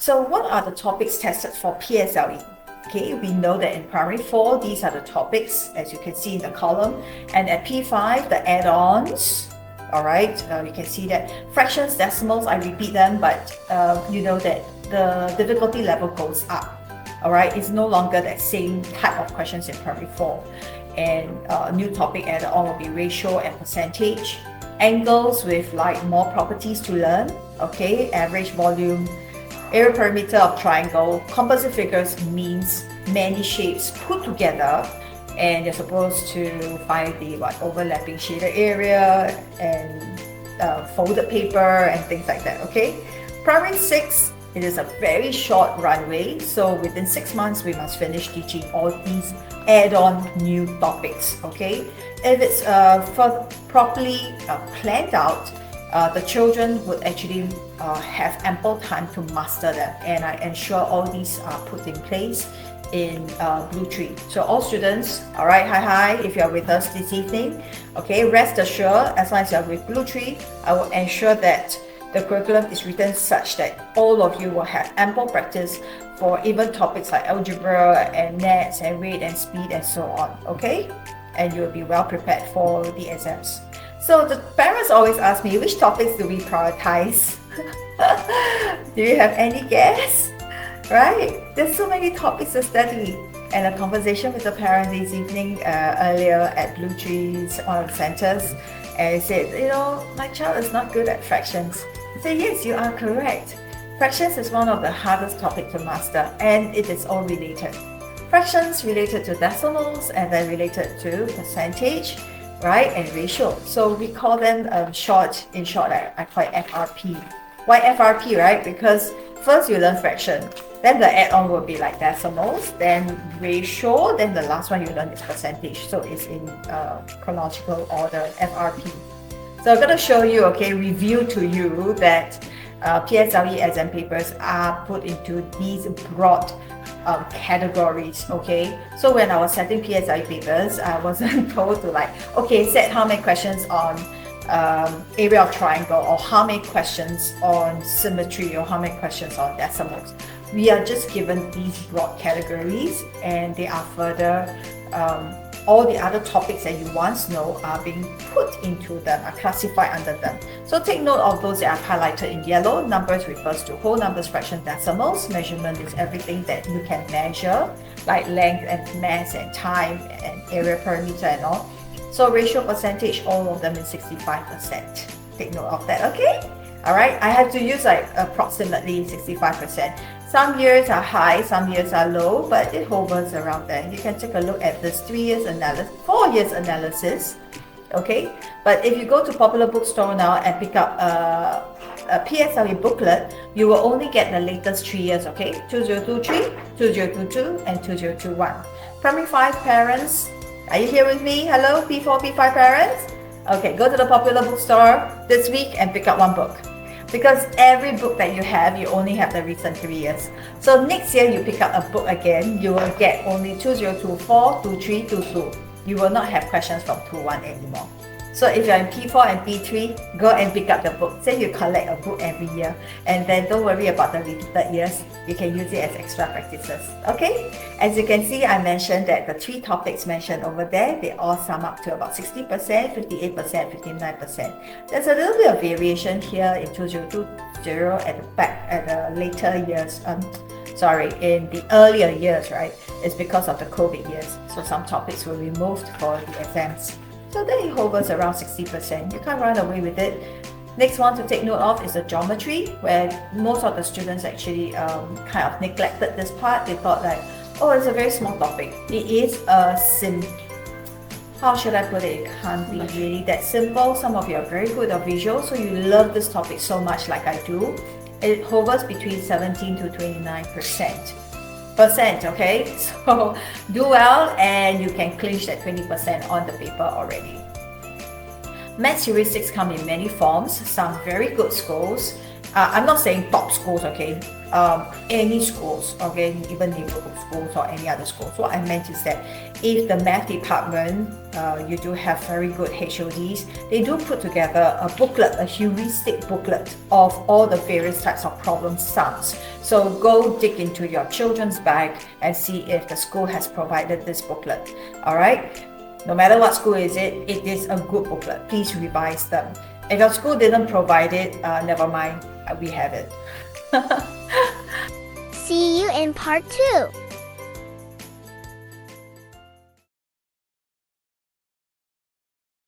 So what are the topics tested for PSLE? Okay, we know that in primary 4, these are the topics, as you can see in the column. And at P5, the add-ons, all right, you can see that fractions, decimals, I repeat them, but you know that the difficulty level goes up, all right? It's no longer that same type of questions in primary 4. And a new topic added on will be ratio and percentage. Angles with like more properties to learn, okay? Average, volume, area perimeter of triangle. Composite figures means many shapes put together, and you're supposed to find the overlapping shaded area and folded paper and things like that, okay? Primary 6, it is a very short runway, so within 6 months we must finish teaching all these add-on new topics, okay? If it's properly planned out, the children would actually have ample time to master them, and I ensure all these are put in place in BlueTree. So all students, all right, hi, if you're with us this evening, okay, rest assured, as long as you're with BlueTree, I will ensure that the curriculum is written such that all of you will have ample practice for even topics like algebra and maths and rate and speed and so on, okay? And you'll be well prepared for the exams. So the parents always ask me, which topics do we prioritize? Do you have any guess? Right? There's so many topics to study. And a conversation with a parent this evening earlier at BlueTree's one of the centers, and he said, you know, my child is not good at fractions. I said, yes, you are correct. Fractions is one of the hardest topics to master, and it is all related. Fractions related to decimals, and then related to percentage, right, and ratio. So we call them in short, I call it FRP. Why FRP, right? Because first you learn fraction, then the add-on will be like decimals, then ratio, then the last one you learn is percentage. So it's in chronological order, FRP. So I'm going to show you, okay, review to you that PSLE exam papers are put into these broad categories, okay? So when I was setting PSLE papers, I wasn't told to like, okay, set how many questions on area of triangle, or how many questions on symmetry, or how many questions on decimals. We are just given these broad categories, and they are further all the other topics that you want to know are being put into them, are classified under them. So take note of those that I've highlighted in yellow. Numbers refers to whole numbers, fractions, decimals. Measurement is everything that you can measure, like length and mass and time and area perimeter and all. So ratio, percentage, all of them is 65%. Take note of that, okay? All right, I have to use like approximately 65%. Some years are high, some years are low, but it hovers around there. You can take a look at this 3 years analysis, 4 years analysis, okay? But if you go to Popular Bookstore now and pick up a PSLE booklet, you will only get the latest 3 years, okay? 2023, 2022, and 2021. Primary 5 parents, are you here with me? Hello, P4, P5 parents? Okay, go to the Popular Bookstore this week and pick up one book. Because every book that you have, you only have the recent 3 years. So next year you pick up a book again, you will get only 2024, 23, 22. You will not have questions from 21 anymore. So if you're in P4 and P3, go and pick up the book. Say you collect a book every year, and then don't worry about the repeated years. You can use it as extra practices. Okay? As you can see, I mentioned that the 3 topics mentioned over there, they all sum up to about 60%, 58%, 59%. There's a little bit of variation here in 2020 at the back, at the later years. In the earlier years, right? It's because of the COVID years. So some topics were removed for the exams. So then it hovers around 60%. You can't run away with it. Next one to take note of is the geometry, where most of the students actually kind of neglected this part. They thought like, oh, it's a very small topic. It is how should I put it? It can't be really that simple. Some of you are very good at visual, so you love this topic so much like I do. It hovers between 17 to 29%. Okay, so do well and you can clinch that 20% on the paper already. Maths heuristics come in many forms. Some very good schools, I'm not saying top schools, okay, any schools, okay, even neighborhood schools or any other schools. What I meant is that if the math department, you do have very good HODs, they do put together a booklet, a heuristic booklet of all the various types of problem sums. So go dig into your children's bag and see if the school has provided this booklet. All right. No matter what school is it is a good booklet. Please revise them. If your school didn't provide it, never mind, we have it. See you in part 2.